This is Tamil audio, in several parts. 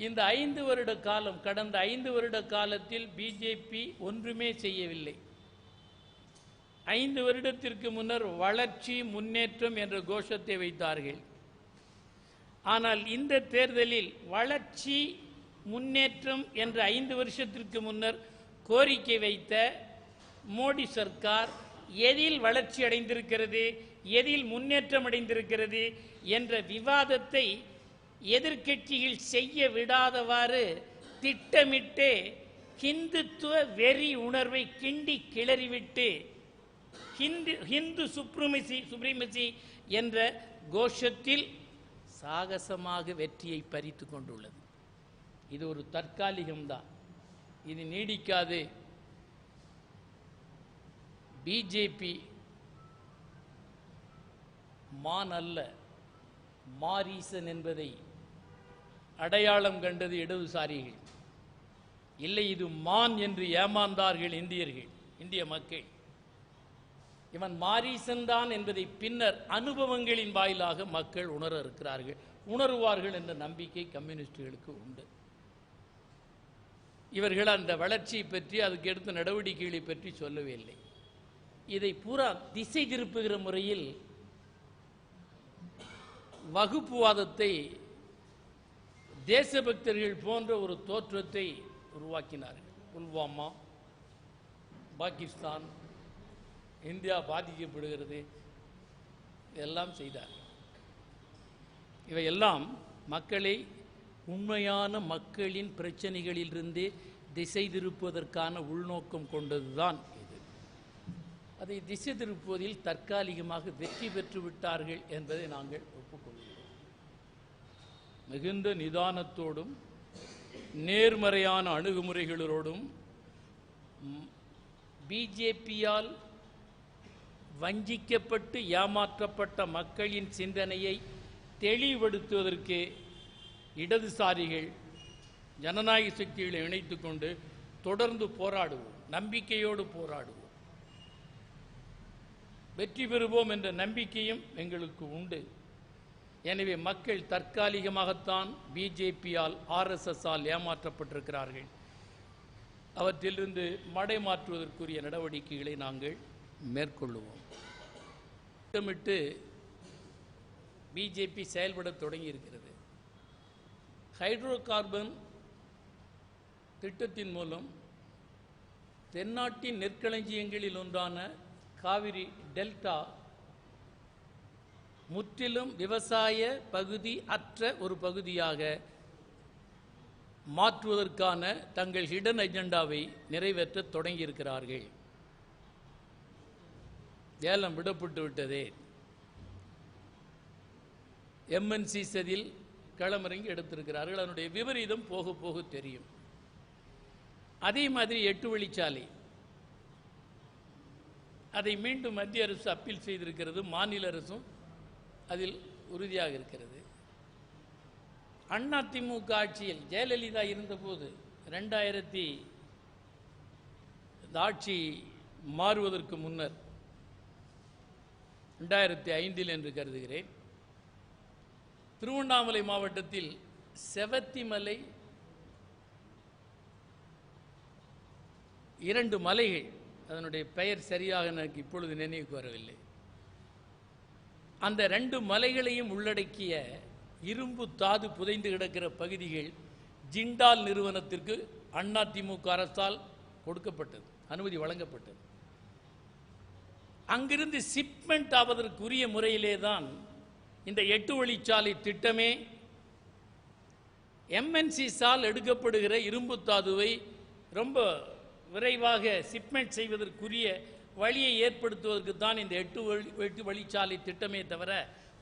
இந்த 5 வருட காலம், கடந்த 5 வருட காலத்தில் பிஜேபி ஒன்றுமே செய்யவில்லை. 5 வருடத்திற்கு முன்னர் வளர்ச்சி முன்னேற்றம் என்ற கோஷத்தை வைத்தார்கள். ஆனால் இந்த தேர்தலில் வளர்ச்சி முன்னேற்றம் என்ற 5 வருஷத்திற்கு முன்னர் கோரிக்கை வைத்த மோடி சர்க்கார் எதில் வளர்ச்சி அடைந்திருக்கிறது, எதில் முன்னேற்றம் அடைந்திருக்கிறது என்ற விவாதத்தை எதிர்க்கட்சிகள் செய்ய விடாதவாறு திட்டமிட்டு ஹிந்துத்துவ வெறி உணர்வை கிண்டி கிளறிவிட்டு ஹிந்து சுப்ரீமசி என்ற கோஷத்தில் சாகசமாக வெற்றியை பறித்து கொண்டுள்ளது. இது ஒரு தற்காலிகம்தான், இது நீடிக்காது. பிஜேபி மான் அல்ல, மாரீசன் என்பதை அடையாளம் கண்டது இடதுசாரிகள். இல்லை, இது மான் என்று ஏமாந்தார்கள் இந்திய மக்கள். இவன் மாரீசன் தான் என்பதை பின்னர் அனுபவங்களின் வாயிலாக மக்கள் உணருவார்கள் என்ற நம்பிக்கை கம்யூனிஸ்டுகளுக்கு உண்டு. இவர்கள் அந்த வளர்ச்சியை பற்றி, அதுக்கு எடுத்த நடவடிக்கைகளை பற்றி சொல்லவே இல்லை. இதை பூரா திசை திருப்புகிற முறையில் வகுப்புவாதத்தை, தேசபக்தர்கள் போன்ற ஒரு தோற்றத்தை உருவாக்கினார்கள். புல்வாமா, பாகிஸ்தான், இந்தியா பாதிக்கப்படுகிறது, எல்லாம் செய்தார்கள். இவையெல்லாம் மக்களை உண்மையான மக்களின் பிரச்சனைகளிலிருந்து திசை திருப்புவதற்கான உள்நோக்கம் கொண்டதுதான் இது. அதை திசை திருப்புவதில் தற்காலிகமாக வெற்றி பெற்று விட்டார்கள் என்பதை நாங்கள் ஒப்புக்கொள்கிறோம். மிகுந்த நிதானத்தோடும் நேர்மறையான அணுகுமுறைகளோடும் பிஜேபியால் வஞ்சிக்கப்பட்டு ஏமாற்றப்பட்ட மக்களின் சிந்தனையை தெளிவுபடுத்துவதற்கு இடதுசாரிகள் ஜனநாயக சக்திகளை இணைத்துக் கொண்டு தொடர்ந்து போராடுவோம், நம்பிக்கையோடு போராடுவோம். வெற்றி பெறுவோம் என்ற நம்பிக்கையும் எங்களுக்கு உண்டு. எனவே மக்கள் தற்காலிகமாகத்தான் பிஜேபியால், ஆர்எஸ்எஸ்ஸால் ஏமாற்றப்பட்டிருக்கிறார்கள். அவற்றிலிருந்து மடைமாற்றுவதற்குரிய நடவடிக்கைகளை நாங்கள் மேற்கொள்ளுவோம். திட்டமிட்டு பிஜேபி செயல்பட தொடங்கி இருக்கிறது. ஹைட்ரோ கார்பன் திட்டத்தின் மூலம் தென்னாட்டின் நெற்களஞ்சியங்களில் ஒன்றான காவிரி டெல்டா முற்றிலும் விவசாய பகுதி அற்ற ஒரு பகுதியாக மாற்றுவதற்கான தங்கள் ஹிடன் அஜெண்டாவை நிறைவேற்ற தொடங்கியிருக்கிறார்கள். ஏலம் விடப்பட்டு விட்டதே. எம்என்சிஸ் அதில் களமிறங்கி எடுத்திருக்கிறார்கள். அதனுடைய விபரீதம் போக போக தெரியும். அதே மாதிரி 8 வழிச்சாலை, அதை மீண்டும் மத்திய அரசு அப்பீல் செய்திருக்கிறது. மாநில அரசும் அதில் உறுதியாக இருக்கிறது. அதிமுக ஆட்சியில் ஜெயலலிதா இருந்தபோது 2000 ஆட்சி மாறுவதற்கு முன்னர் 2005 என்று கருதுகிறேன், திருவண்ணாமலை மாவட்டத்தில் செவத்திமலை 2 மலைகள், அதனுடைய பெயர் சரியாக எனக்கு இப்பொழுது நினைவுக்கு வரவில்லை, அந்த 2 மலைகளையும் உள்ளடக்கிய இரும்பு தாது புதைந்து கிடக்கிற பகுதிகள் ஜிண்டால் நிறுவனத்திற்கு அதிமுக அரசால் கொடுக்கப்பட்டது, அனுமதி வழங்கப்பட்டது. அங்கிருந்து ஷிப்மெண்ட் ஆவதற்குரிய முறையிலே தான் இந்த 8 வழிச்சாலை திட்டமே எம்என்சிஸால் எடுக்கப்படுகிற இரும்பு தாதுவை ரொம்ப விரைவாக ஷிப்மெண்ட் செய்வதற்குரிய வழியை ஏற்படுத்துவதற்கு தான் இந்த 8 வழிச்சாலை திட்டமே தவிர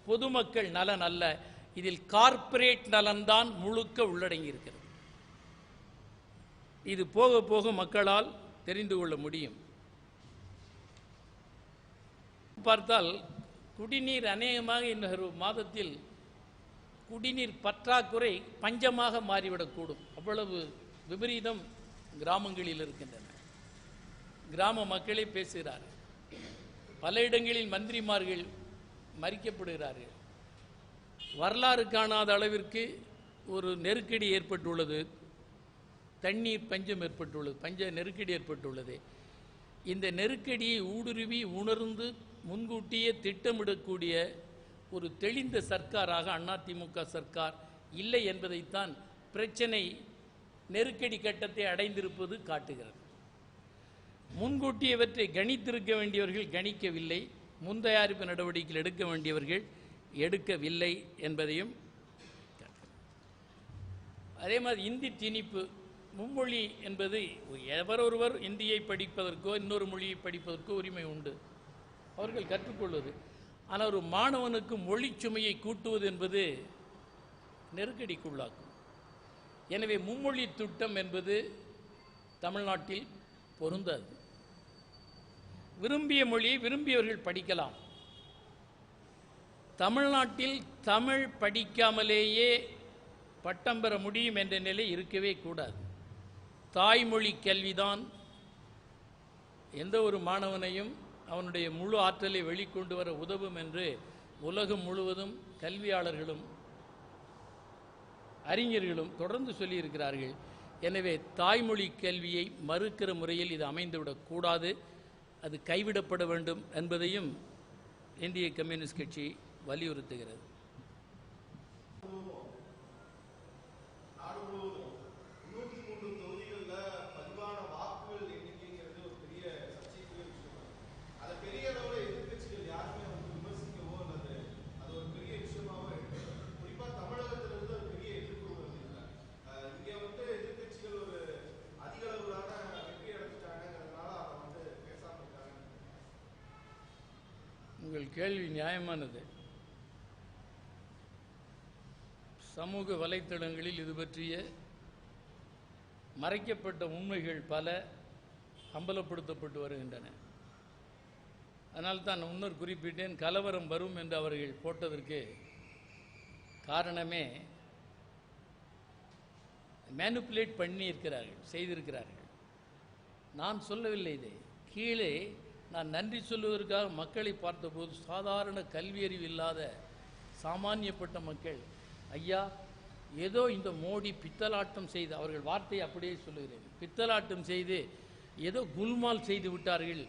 பொதுமக்கள் நலன் அல்ல. இதில் கார்ப்பரேட் நலன்தான் முழுக்க உள்ளடங்கி இருக்கிறது. இது போக போக மக்களால் தெரிந்து கொள்ள முடியும். பார்த்தால் குடிநீர் அநேகமாக இன்னொரு மாதத்தில் குடிநீர் பற்றாக்குறை பஞ்சமாக மாறிவிடக்கூடும். அவ்வளவு விபரீதம் கிராமங்களில் இருக்கின்றன. கிராம மக்களே பேசுகிறார்கள். பல இடங்களில் மந்திரிமார்கள் மறிக்கப்படுகிறார்கள். வரலாறு காணாத அளவிற்கு ஒரு நெருக்கடி ஏற்பட்டுள்ளது, தண்ணீர் பஞ்சம் ஏற்பட்டுள்ளது, பஞ்ச நெருக்கடி ஏற்பட்டுள்ளது. இந்த நெருக்கடியை ஊடுருவி உணர்ந்து முன்கூட்டியே திட்டமிடக்கூடிய ஒரு தெளிந்த சர்க்காராக அதிமுக சர்க்கார் இல்லை என்பதைத்தான் பிரச்சனை நெருக்கடி கட்டத்தை அடைந்திருப்பது காட்டுகிறது. முன்கூட்டியவற்றை கணித்திருக்க வேண்டியவர்கள் கணிக்கவில்லை, முன்தயாரிப்பு நடவடிக்கைகள் எடுக்க வேண்டியவர்கள் எடுக்கவில்லை என்பதையும். அதே மாதிரி இந்தி திணிப்பு, மும்மொழி என்பது எவரொருவர் இந்தியை படிப்பதற்கோ இன்னொரு மொழியை படிப்பதற்கோ உரிமை உண்டு, அவர்கள் கற்றுக்கொள்வது. ஆனால் ஒரு மாணவனுக்கு மொழி சுமையை கூட்டுவது என்பது நெருக்கடிக்குள்ளாக்கும். எனவே மும்மொழி திட்டம் என்பது தமிழ்நாட்டில் பொருந்தாது. விரும்பிய மொழியை விரும்பியவர்கள் படிக்கலாம். தமிழ்நாட்டில் தமிழ் படிக்காமலேயே பட்டம் பெற முடியும் என்ற நிலை இருக்கவே கூடாது. தாய்மொழி கல்விதான் எந்த ஒரு மாணவனையும் அவனுடைய முழு ஆற்றலை வெளிக்கொண்டு வர உதவும் என்று உலகம் முழுவதும் கல்வியாளர்களும் அறிஞர்களும் தொடர்ந்து சொல்லியிருக்கிறார்கள். எனவே தாய்மொழி கல்வியை மறுக்கிற முறையில் இது அமைந்துவிடக்கூடாது, அது கைவிடப்பட வேண்டும் என்பதையும் இந்திய கம்யூனிஸ்ட் கட்சி வலியுறுத்துகிறது. உங்கள் கேள்வி நியாயமானது. சமூக வலைத்தளங்களில் இது பற்றிய மறைக்கப்பட்ட உண்மைகள் பல அம்பலப்படுத்தப்பட்டு வருகின்றன. அதனால்தான் முன்னர் குறிப்பிட்டேன், கலவரம் வரும் என்று அவர்கள் போட்டதற்கு காரணமே மேனிப்புலேட் பண்ணி இருக்கிறார்கள், செய்திருக்கிறார்கள். நான் சொல்லவில்லை இதை. கீழே நான் நன்றி சொல்வதற்காக மக்களை பார்த்தபோது சாதாரண கல்வியறிவு இல்லாத சாமானியப்பட்ட மக்கள், ஐயா ஏதோ இந்த மோடி பித்தலாட்டம் செய்து, அவர்கள் வார்த்தையை அப்படியே சொல்லுகிறேன், பித்தலாட்டம் செய்து ஏதோ குல்மால் செய்து விட்டார்கள்,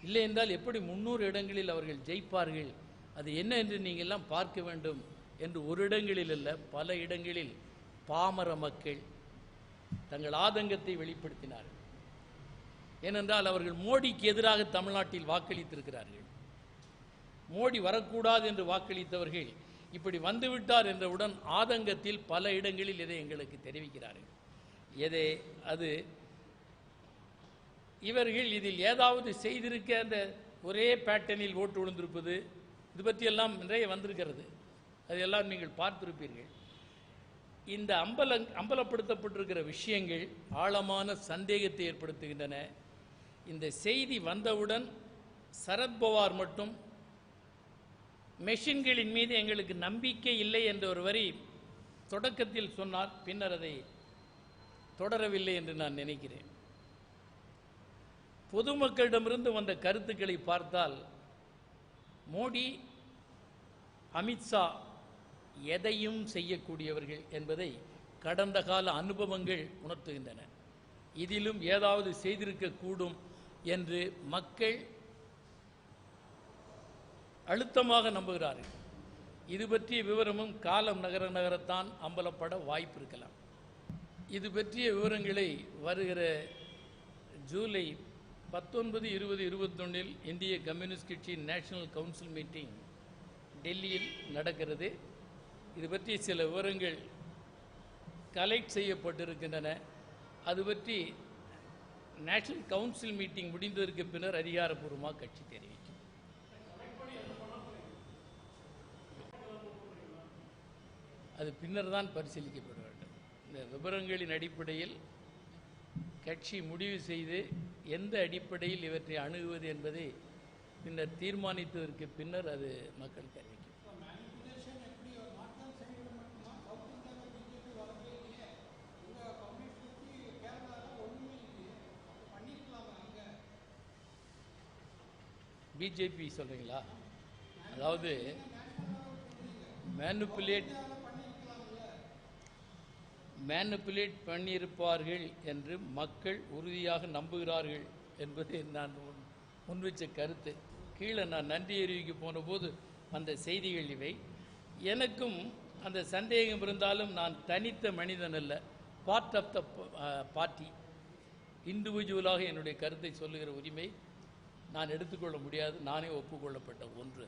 இல்லை என்றால் எப்படி 300 இடங்களில் அவர்கள் ஜெயிப்பார்கள், அது என்ன என்று நீங்கள் எல்லாம் பார்க்க வேண்டும் என்று ஒரு இடங்களில் அல்ல பல இடங்களில் பாமர மக்கள் தங்கள் ஆதங்கத்தை வெளிப்படுத்தினார்கள். ஏனென்றால் அவர்கள் மோடிக்கு எதிராக தமிழ்நாட்டில் வாக்களித்திருக்கிறார்கள். மோடி வரக்கூடாது என்று வாக்களித்தவர்கள் இப்படி வந்துவிட்டார் என்றவுடன் ஆதங்கத்தில் பல இடங்களில் இதை எங்களுக்கு தெரிவிக்கிறார்கள். அது இவர்கள் இதில் ஏதாவது செய்திருக்க அந்த ஒரே பேட்டர்னில் ஓட்டு விழுந்திருப்பது, இது பற்றியெல்லாம் நிறைய வந்திருக்கிறது, அதையெல்லாம் நீங்கள் பார்த்திருப்பீர்கள். இந்த அம்பலப்படுத்தப்பட்டிருக்கிற விஷயங்கள் ஆழமான சந்தேகத்தை ஏற்படுத்துகின்றன. இந்த செய்தி வந்தவுடன் சரத்பவார் மட்டும் மெஷின்களின் மீது எங்களுக்கு நம்பிக்கை இல்லை என்ற ஒரு வரி தொடக்கத்தில் சொன்னார், பின்னர் அதை தொடரவில்லை என்று நான் நினைக்கிறேன். பொதுமக்களிடமிருந்து வந்த கருத்துக்களை பார்த்தால் மோடி, அமித்ஷா எதையும் செய்யக்கூடியவர்கள் என்பதை கடந்த கால அனுபவங்கள் உணர்த்துகின்றன. இதிலும் ஏதாவது செய்திருக்கக்கூடும் என்று மக்கள் அழுத்தமாக நம்புகிறார்கள். இது பற்றிய விவரமும் காலம் நகரத்தான் அம்பலப்பட வாய்ப்பு இருக்கலாம். இது பற்றிய விவரங்களை வருகிற ஜூலை 19, 20, 21 இந்திய கம்யூனிஸ்ட் கட்சியின் நேஷனல் கவுன்சில் மீட்டிங் டெல்லியில் நடக்கிறது. இது பற்றி சில விவரங்கள் கலெக்ட் செய்யப்பட்டிருக்கின்றன. அது பற்றி நேஷனல் கவுன்சில் மீட்டிங் முடிந்ததற்கு பின்னர் அதிகாரப்பூர்வமாக கட்சி தெரிவிக்கும். அது பின்னர் தான் பரிசீலிக்கப்பட வேண்டும். இந்த விவரங்களின் அடிப்படையில் கட்சி முடிவு செய்து எந்த அடிப்படையில் இவற்றை அணுகுவது என்பதை பின்னர் தீர்மானித்ததற்கு பின்னர் அது மக்கள் தெரிவிக்கும். பிஜேபி சொல்கிறீங்களா? அதாவது மேனிப்புலேட் மேனிப்புலேட் பண்ணியிருப்பார்கள் என்று மக்கள் உறுதியாக நம்புகிறார்கள் என்பது நான் முன்வைச்ச கருத்து. கீழே நான் நன்றி அறிவிக்க போன போது அந்த செய்திகள் இவை. எனக்கும் அந்த சந்தேகம் இருந்தாலும் நான் தனித்த மனிதன் அல்ல, பார்ட் ஆஃப் த பார்ட்டி. இண்டிவிஜுவலாக என்னுடைய கருத்தை சொல்லுகிற உரிமை நான் எடுத்துக்கொள்ள முடியாது, நானே ஒப்புக்கொள்ளப்பட்ட ஒன்று.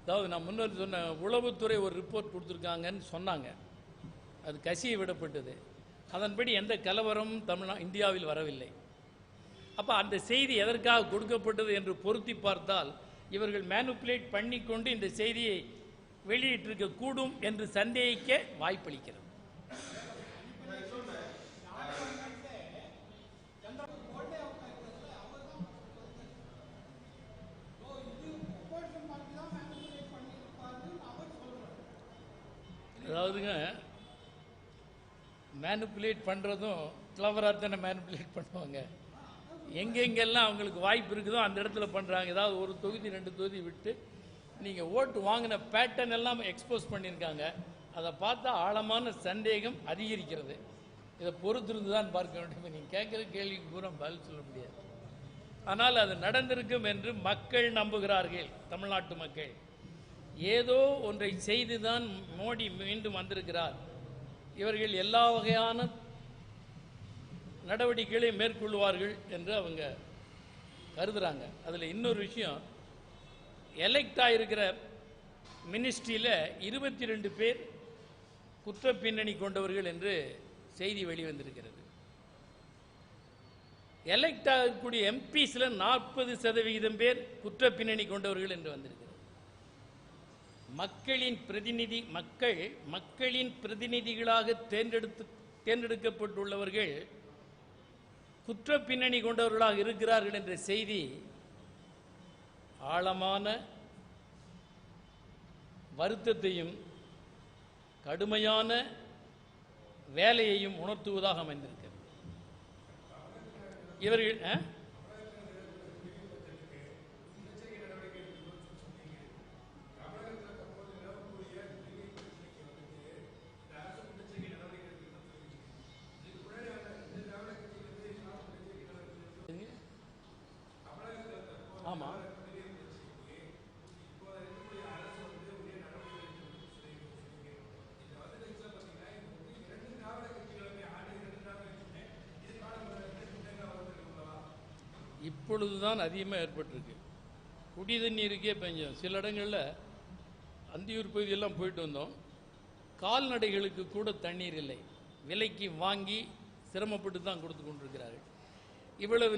அதாவது நான் முன்னர் சொன்ன உளவுத்துறை ஒரு ரிப்போர்ட் கொடுத்துருக்காங்கன்னு சொன்னாங்க, அது கசிய விடப்பட்டது. அதன்படி எந்த கலவரமும் இந்தியாவில் வரவில்லை. அப்போ அந்த செய்தி எதற்காக கொடுக்கப்பட்டது என்று பொருத்தி பார்த்தால் இவர்கள் மேனிப்புலேட் பண்ணிக்கொண்டு இந்த செய்தியை வெளியிட்டிருக்க கூடும் என்று சந்தேகிக்க வாய்ப்பளிக்கிறது. அதாவதுங்க, மேனிப்புலேட் பண்ணுறதும் கிளவராக தானே மேனிப்புலேட் பண்ணுவாங்க. எங்கெங்கெல்லாம் அவங்களுக்கு வாய்ப்பு இருக்குதோ அந்த இடத்துல பண்ணுறாங்க. ஏதாவது ஒரு தொகுதி 2 தொகுதி விட்டு நீங்கள் ஓட்டு வாங்கின பேட்டர்ன் எல்லாம் எக்ஸ்போஸ் பண்ணியிருக்காங்க. அதை பார்த்தா ஆழமான சந்தேகம் அதிகரிக்கிறது. இதை பொறுத்திருந்து தான் பார்க்க வேண்டும். நீங்கள் கேட்குற கேள்விக்கு பூரா பதில் சொல்ல முடியாது. ஆனால் அது நடந்திருக்கும் என்று மக்கள் நம்புகிறார்கள். தமிழ்நாட்டு மக்கள் ஏதோ ஒன்றை செய்து தான் மோடி மீண்டும் வந்திருக்கிறார். இவர்கள் எல்லா வகையான நடவடிக்கைகளை மேற்கொள்வார்கள் என்று அவங்க கருதுகிறாங்க. அதில் இன்னொரு விஷயம், எலெக்ட் ஆகிருக்கிற மினிஸ்ட்ரியில் 22 பேர் குற்ற பின்னணி கொண்டவர்கள் என்று செய்தி வெளிவந்திருக்கிறது. எலெக்ட் ஆகக்கூடிய எம்பிஸில் 40% பேர் குற்ற பின்னணி கொண்டவர்கள் என்று வந்திருக்கிறது. மக்களின் பிரதிநிதிகளாக தேர்ந்தெடுக்கப்பட்டுள்ளவர்கள் குற்ற பின்னணி கொண்டவர்களாக இருக்கிறார்கள் என்ற செய்தி ஆழமான வருத்தத்தையும் கடுமையான வேலையையும் உணர்த்துவதாக அமைந்திருக்கிறது. இவர்கள் ஆமாம், இப்பொழுதுதான் அதிகமாக ஏற்பட்டிருக்கு. குடி தண்ணீருக்கே பஞ்சம். சில இடங்களில் அந்தியூர் பகுதியெல்லாம் போயிட்டு வந்தோம், கால்நடைகளுக்கு கூட தண்ணீர் இல்லை. விலைக்கு வாங்கி சிரமப்பட்டு தான் கொடுத்து கொண்டிருக்கிறார்கள். இவ்வளவு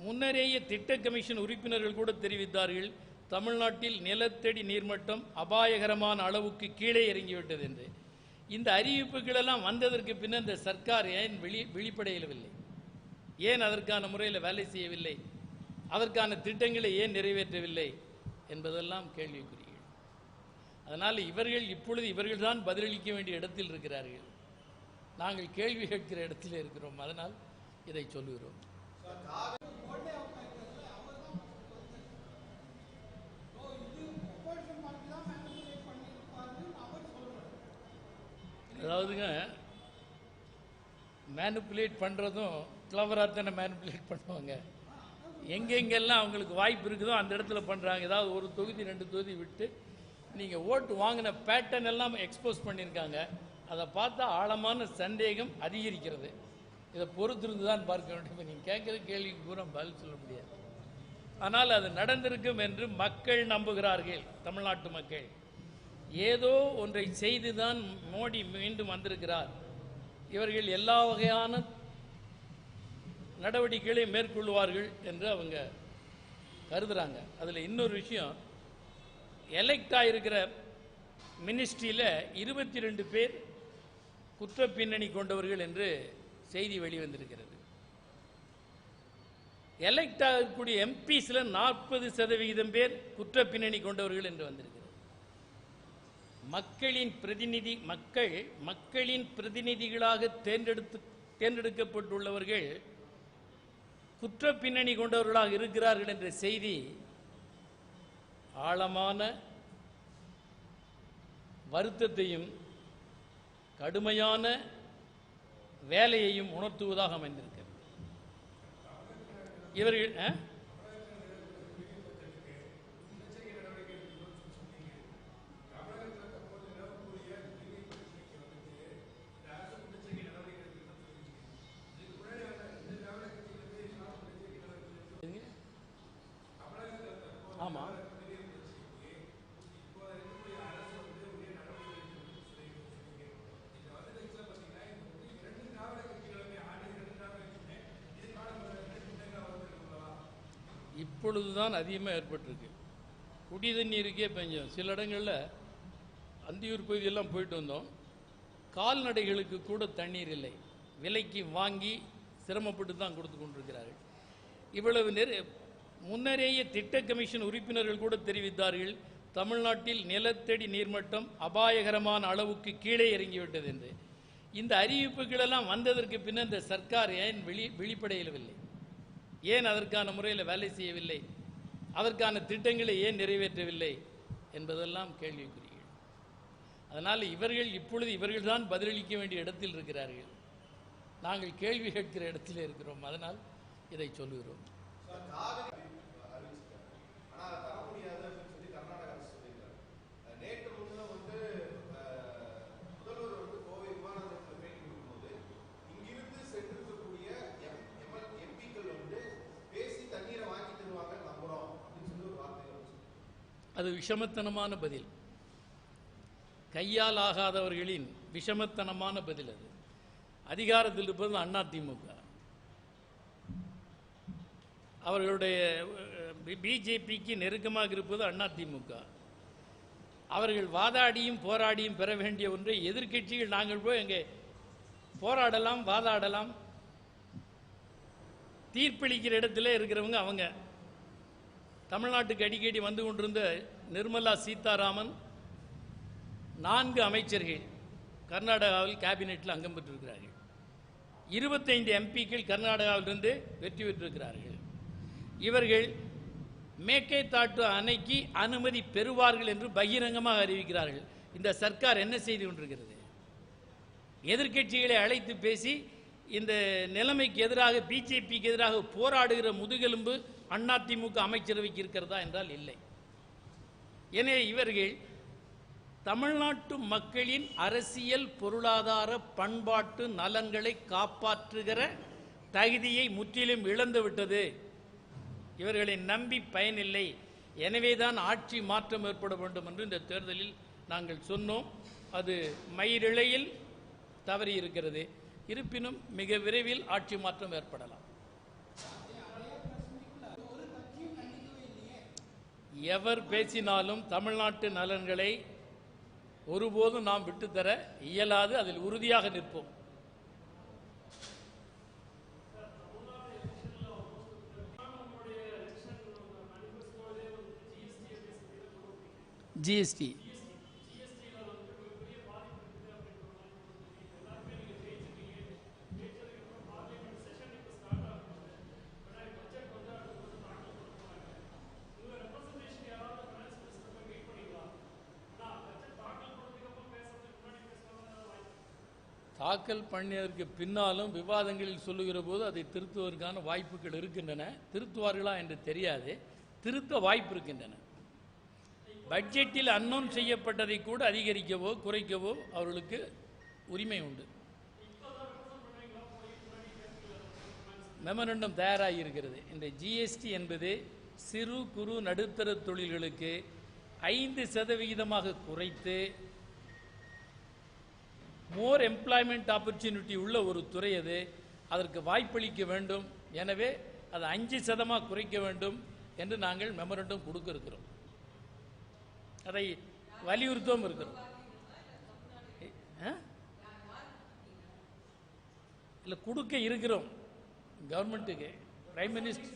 முன்னரேயே திட்ட கமிஷன் உறுப்பினர்கள் கூட தெரிவித்தார்கள், தமிழ்நாட்டில் நிலத்தடி நீர்மட்டம் அபாயகரமான அளவுக்கு கீழே இறங்கிவிட்டது என்று. இந்த அறிவிப்புகளெல்லாம் வந்ததற்கு பின்னர் இந்த சர்க்கார் ஏன் விழிப்படையவில்லை? ஏன் அதற்கான முறையில் வேலை செய்யவில்லை? அதற்கான திட்டங்களை ஏன் நிறைவேற்றவில்லை என்பதெல்லாம் கேள்விக்குறிகள். அதனால் இப்பொழுது தான் பதிலளிக்க வேண்டிய இடத்தில் இருக்கிறார்கள். நாங்கள் கேள்வி கேட்கிற இடத்தில் இருக்கிறோம். அதனால் இதை சொல்லுகிறோம். அதாவதுங்க, மேனிப்புலேட் பண்ணுறதும் கிளவராக தானே மேனிப்புலேட் பண்ணுவாங்க. எங்கெங்கெல்லாம் அவங்களுக்கு வாய்ப்பு இருக்குதோ அந்த இடத்துல பண்ணுறாங்க. ஏதாவது ஒரு தொகுதி 2 தொகுதி விட்டு நீங்கள் ஓட்டு வாங்கின பேட்டர்ன் எல்லாம் எக்ஸ்போஸ் பண்ணியிருக்காங்க. அதை பார்த்தா ஆழமான சந்தேகம் அதிகரிக்கிறது. இதை பொறுத்திருந்து தான் பார்க்க வேண்டும். நீங்கள் கேட்குற கேள்விக்கு பூரா பதில் சொல்ல முடியாது. ஆனால் அது நடந்திருக்கும் என்று மக்கள் நம்புகிறார்கள். தமிழ்நாட்டு மக்கள் ஏதோ ஒன்றை செய்து தான் மோடி மீண்டும் வந்திருக்கிறார். இவர்கள் எல்லா வகையான நடவடிக்கைகளை மேற்கொள்வார்கள் என்று அவங்க கருதுகிறாங்க. அதில் இன்னொரு விஷயம், எலெக்ட் ஆகிருக்கிற மினிஸ்ட்ரியில் 22 பேர் குற்ற பின்னணி கொண்டவர்கள் என்று செய்தி வெளிவந்திருக்கிறது. எலெக்ட் ஆகக்கூடிய எம்பிஸில் 40% பேர் குற்ற பின்னணி கொண்டவர்கள் என்று வந்திருக்கிறது. மக்களின் பிரதிநிதிகளாக தேர்ந்தெடுக்கப்பட்டுள்ளவர்கள் குற்ற பின்னணி கொண்டவர்களாக இருக்கிறார்கள் என்ற செய்தி ஆழமான வருத்தத்தையும் கடுமையான வேலையையும் உணர்த்துவதாக அமைந்திருக்கிறது. இவர்கள் ஆமாம், இப்பொழுதுதான் அதிகமாக ஏற்பட்டிருக்கு. குடி தண்ணீருக்கே பஞ்சம். சில இடங்களில் அந்தியூர் பகுதியெல்லாம் போயிட்டு வந்தோம், கால்நடைகளுக்கு கூட தண்ணீர் இல்லை, விலைக்கு வாங்கி சிரமப்பட்டு தான் கொடுத்து கொண்டிருக்கிறார்கள். இவ்வளவு முன்னரேயே திட்ட கமிஷன் உறுப்பினர்கள் கூட தெரிவித்தார்கள், தமிழ்நாட்டில் நிலத்தடி நீர்மட்டம் அபாயகரமான அளவுக்கு கீழே இறங்கிவிட்டது என்று. இந்த அறிவிப்புகளெல்லாம் வந்ததற்கு பின்னர் இந்த சர்க்கார் ஏன் வெளிப்படையவில்லை? ஏன் அதற்கான முறையில் வேலை செய்யவில்லை? அதற்கான திட்டங்களை ஏன் நிறைவேற்றவில்லை என்பதெல்லாம் கேள்விக்குறிகள். அதனால் இவர்கள்தான் பதிலளிக்க வேண்டிய இடத்தில் இருக்கிறார்கள். நாங்கள் கேள்வி கேட்கிற இடத்தில் இருக்கிறோம். அதனால் இதை சொல்லுகிறோம். அது விஷமத்தனமான பதில், கையால் ஆகாதவர்களின் விஷமத்தனமான பதில். அது அதிகாரத்தில் இருப்பது அதிமுக. அவர்களுடைய பிஜேபிக்கு நெருக்கமாக இருப்பது அதிமுக. அவர்கள் வாதாடியும் போராடியும் பெற வேண்டிய ஒன்றை எதிர்க்கட்சிகள் நாங்கள் போய் அங்கே போராடலாம், வாதாடலாம், தீர்ப்பளிக்கிற இடத்துல இருக்கிறவங்க அவங்க. தமிழ்நாட்டுக்கு அடிக்கடி வந்து கொண்டிருந்த நிர்மலா சீதாராமன் 4 அமைச்சர்கள் கர்நாடகாவில் கேபினெட்டில் அங்கம் பெற்றிருக்கிறார்கள். 25 எம்பிக்கள் கர்நாடகாவிலிருந்து வெற்றி பெற்றிருக்கிறார்கள். இவர்கள் மேக்கைத்தாட்டு அணைக்கு அனுமதி பெறுவார்கள் என்று பகிரங்கமாக அறிவிக்கிறார்கள். இந்த சர்க்கார் என்ன செய்து கொண்டிருக்கிறது? எதிர்க்கட்சிகளை அழைத்து பேசி இந்த நிலைமைக்கு எதிராக, பிஜேபிக்கு எதிராக போராடுகிற முதுகெலும்பு அதிமுக அமைச்சரவைக்கு இருக்கிறதா என்றால் இல்லை. எனவே இவர்கள் தமிழ்நாட்டு மக்களின் அரசியல், பொருளாதார, பண்பாட்டு நலன்களை காப்பாற்றுகிற தகுதியை முற்றிலும் இழந்துவிட்டது. இவர்களை நம்பி பயனில்லை. எனவேதான் ஆட்சி மாற்றம் ஏற்பட வேண்டும் என்று இந்த தேர்தலில் நாங்கள் சொன்னோம். அது மயிரிழையில் தவறி இருக்கிறது. இருப்பினும் மிக விரைவில் ஆட்சி மாற்றம் ஏற்படலாம். எவர் பேசினாலும் தமிழ்நாட்டு நலன்களை ஒருபோதும் நாம் விட்டுத்தர இயலாது. அதில் உறுதியாக நிற்போம். ஜிஎஸ்டி தாக்கல் பண்ணியதற்கு பின்னாலும் விவாதங்களில் சொல்லுகிற போது அதை திருத்துவதற்கான வாய்ப்புகள் இருக்கின்றன. திருத்துவார்களா என்று தெரியாது, திருத்த வாய்ப்பு இருக்கின்றன. பட்ஜெட்டில் அன்னௌன்ஸ் செய்யப்பட்டதை கூட அதிகரிக்கவோ குறைக்கவோ அவர்களுக்கு உரிமை உண்டு. மெமரண்டம் தயாராகி இருக்கிறது. இந்த ஜிஎஸ்டி என்பது சிறு குறு நடுத்தர தொழில்களுக்கு 5% குறைத்து மோர் எம்ப்ளாய்மெண்ட் ஆப்பர்ச்சுனிட்டி உள்ள ஒரு துறை அது. அதற்கு வாய்ப்பளிக்க வேண்டும். எனவே அது 5% குறைக்க வேண்டும் என்று நாங்கள் மெமரண்டம் கொடுக்க இருக்கிறோம். அதை வலியுறுத்தவும் இருக்கிறோம். இல்லை, கொடுக்க இருக்கிறோம் கவர்மெண்ட்டுக்கு. Prime minister